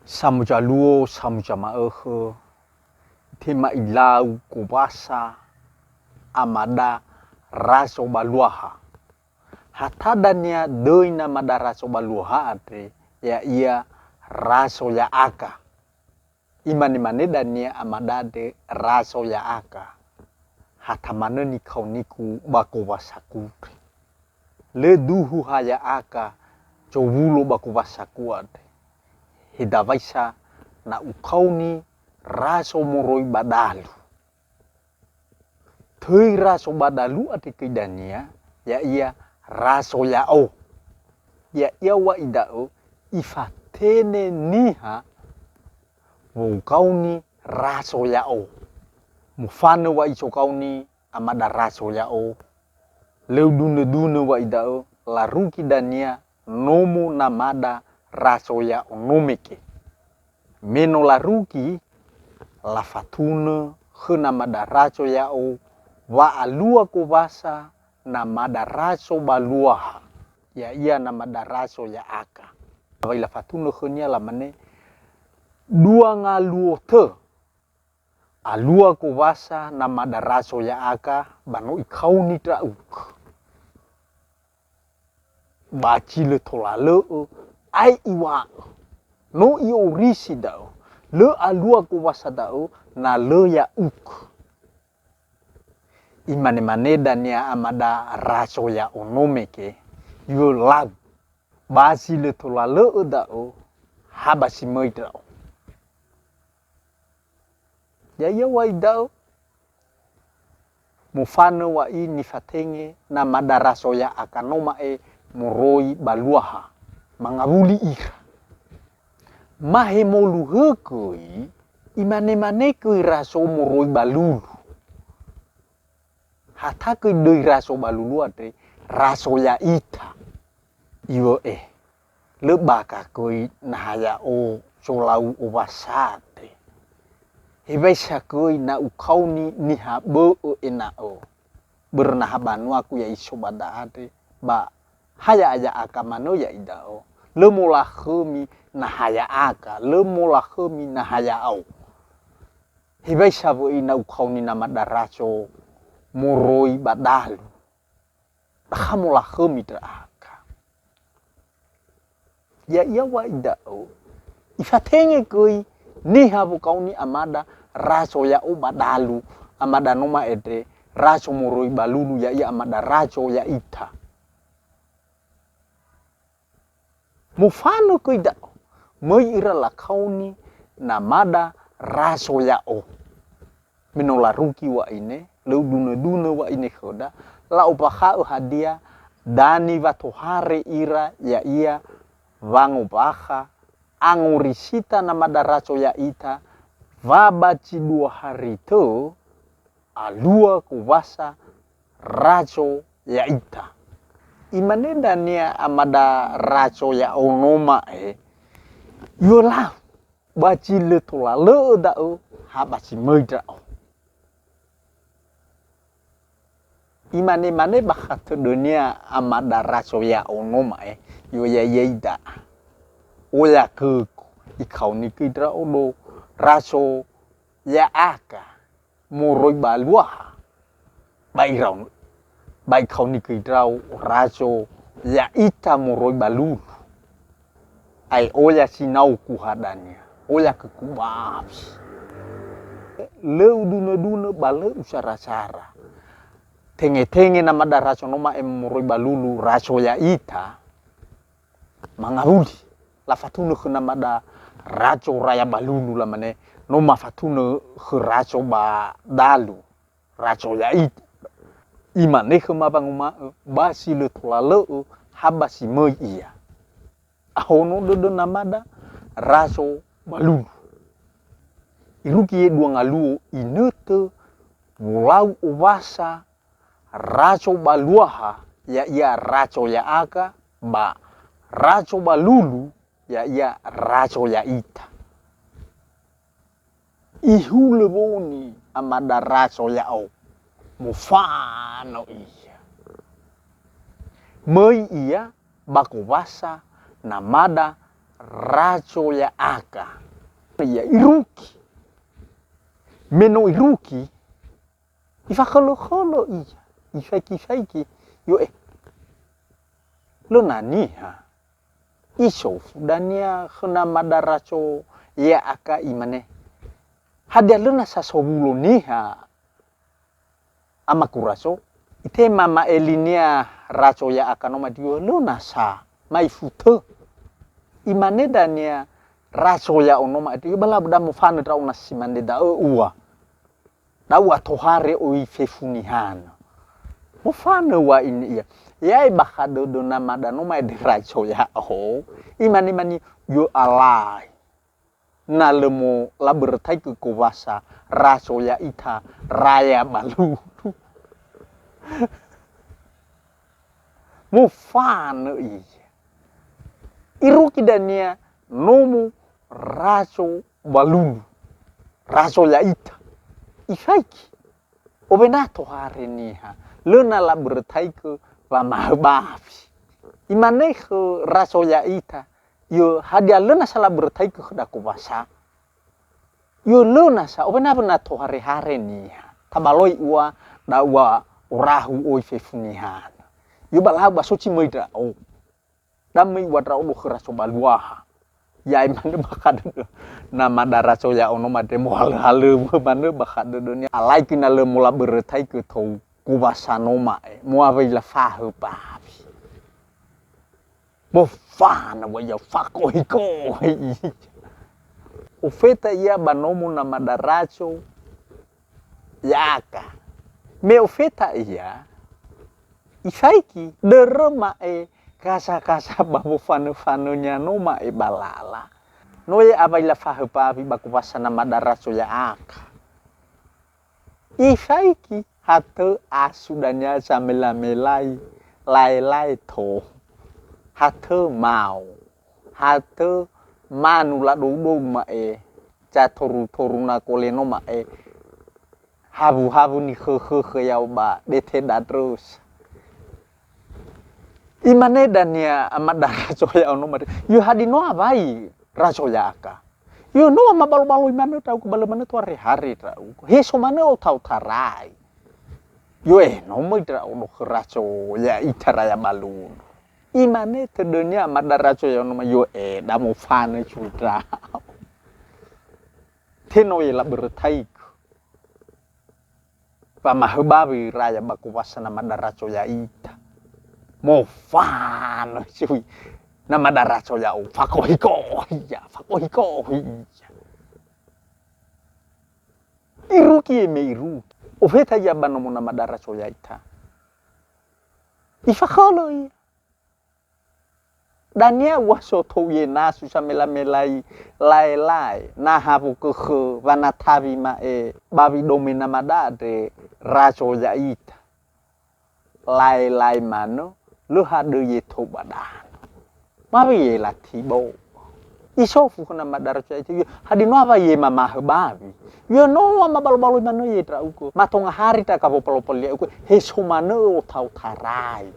Samuja luo, samuja maehe, tema ilau kubasa, amada raso baluaha. Hatadanya doina mada raso baluaha ate, ya ia raso ya aka. Imani manedania amada de raso ya aka. Hatamane ni kau niku bakuwasaku. Le duhu haya aka, jowulo bakuwasaku ate. Hidawaisa na ukauni raso moroi badalu. Tui raso badalu ati kidania ya ia raso yao. Ya ia wa idao ifatene niha ukauni raso yao. Mufane wa iso kauni amada raso yao. Leu dune wa idao laruki dania nomu namada raso ya onomeke. Meno laruki la fatuna hena madaraso yao wa alua kubasa na madaraso baluaha. Ya ia na madaraso ya aka. Wai la fatuna henia la mane dua ngaluo te. Alua kubasa na madaraso ya aka bano ikau ni trauk. Bacile tola leo ai iwa no i orisi dao le alua kubasa dao na le ya uk. Imane maneda nia amada raso ya onomeke yo lag basile tola leo dao habasi moi dao. Ya ia wai dao mufano wa i nifatenge na madaraso ya akanoma moroi baluaha mangabuli ira. Mahe molu hekoi imane koi raso moroi balulu. Hatakoi doi raso balulu ate raso ya ita. Iwo le baka koi nahaya o solau o wasate. Hebaisa koi na ukauni niha bo ena o. Bernahabanu aku ya iso bada ate ba haya aja aka mano ya idao. Le mola khemi na haya aka, le mola khemi na haya au. Hibai sabo ina ukauni na madaraso moroi badalu. Baka mola khemi tra aka. Ya ia wa idao. Ifatenge koi niha bukauni amada raso ya o badalu. Amada noma ete raso moroi balulu ya ia amada raso ya ita. Mufano koi dao. Moi ira la kauni na mada raso ya o. Minola ruki wa ine. Leu dune wa ine khoda. La upakau hadia. Dani watohare ira ya ia. Wangu baka. Angurisita na mada raso ya ita. Wabaci 2 hari to. Alua kubasa raso ya ita. Imanenda nia amada raso ya onoma yola baci le tola le dao habasi meida o. Imane bakata dunia amada raso ya onoma yo ya yeida. Oya ke ikau ni kidra odo raso ya aka moroi baluaha. Bairau bai kau ni kidrau raso ya ita moroi balulu. Ai oya sinau kuhadanya. Oya kekubabs. Leu dune bale usara-sara. Tenge namada raso noma moroi balulu raso ya ita. Mangabuli. La fatune namada raso raya balulu la mane. Noma fatune raso ba dalu. Raso ya ita. Imane mabanguma basi le tola leo habasi moi ia. Ahono dodo namada raso balulu. Iruki ye 2 ngaluo inete mulau ubasa raso baluaha ya ia raso ya aka ba raso balulu ya ia raso ya ita. Ihule boni amada raso ya au. Mufano iya. Moi ia bakubasa namada racho ya aka ya iruki meno iruki ifakolo iya ifaiki yo lo nani ha iso dania khna madaracho ya aka imane hadia lo na sasobulo ni ha amakuraso ite mama elinia racho ya aka no madio lo na sa mai futo imane dania raso ya ono ma itu bala bda mo fana dra una simande da uwa tohare o ifefunihan mo fana wa ini ya bakado do nama da no ma de raso ya imani mani yo alai na lemo la bertai ke kuwasa raso ya ita raya balu mo fana iruki dania nomu raso balulu raso ya ita ifaiki obenato hari niha lena la bertai ke wa mahbafi imane ke raso ya ita yo hadia lena sala bertai ke da kubasa yo lena sa obena to hari niha tabaloi wa da wa urahu oi fefunihan yo bala basoci moida dami wadra ulo raso baluaha ya imane bakad nama daraso ya ono made mo hal mane bakad dunia alai kina le mula bertai ke tau kubasanoma mo ave la fahu pa mo fana wa ya fako hiko ufeta ya banomu nama daraso yaka me ufeta ya ifaiki derema kasa babu fanu-fanunya noma balala noye abaila fahupavi bakupasana madaraso ya aka ifaiki hatu asudanya samela-melai lai to hatu mau hatu manula dudung ma catoru na koleno ma habu ni he ya ba deteda terus imane dania amadara soya ono made yo hadino abai rasoya aka yo no mabalu-balu imane tau ke balemane tu hari tau he somane o tau tarai yo no mo dra ono raso ya itara ya balu imane tedonya amadara soya ono yo da mo fane chutra teno la bertai pa mahbabi raya bakupasana madara soya ita mo fano chui nama daraso ya fako hiko ya iruki me iruki ofeta ya banomo nama daraso ya ita ifakolo ya dania waso toye nasu samela-melai lai na habu ke vanatavi ma babi domina madade raso ya ita lai mano lu hadu ye to badan mabi ye la tibo isofu kuna madara cha itu hadi no apa ye mama babi yo no ma balu-balu mano ye tra uko matonga hari ta ka popol ye uko heso mano tau tarai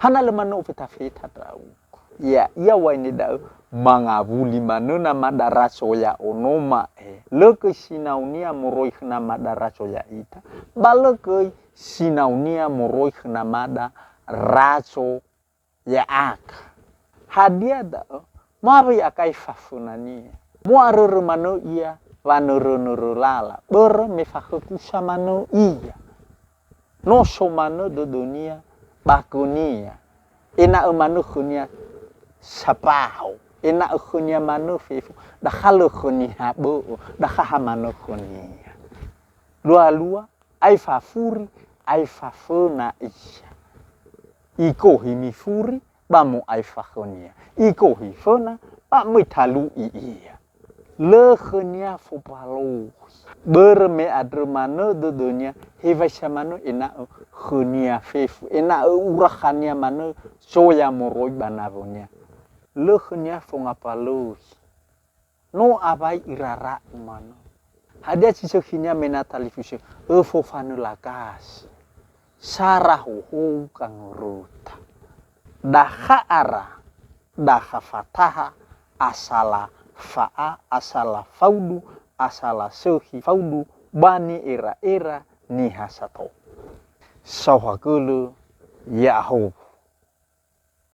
hana le mano feta tra uko ya wa ini da mangabuli mano na madara soya onoma le ke sinaunia moroi na madara soya ita bale ke sinaunia moroi na mada raso ya aka hadia da mabi akai fafunani mo aruru mano iya vanuru lala ber me faku samano iya no somano do dunia bakunia ena manu khunia sapao ena khunia manu fefu da khalu khunia bo da khamano khunia lua ai fafuri ai fafuna iya iko himifuri bamu aifahonia iko hifona ba mitalu iya le khania fopalo berme adremano de dunia hevashamano ena khania fefu ena urakhania mano soya moroi banavonia le khania fongapalo no abai irara mano hadia sisohinia menatalifusi fofanu lakas sarahu kang ruta daha ara daha fataha asala fa'a, asala faudu, asala sehi faudu, bani era-era nihasato. Sauhakulu Yahoo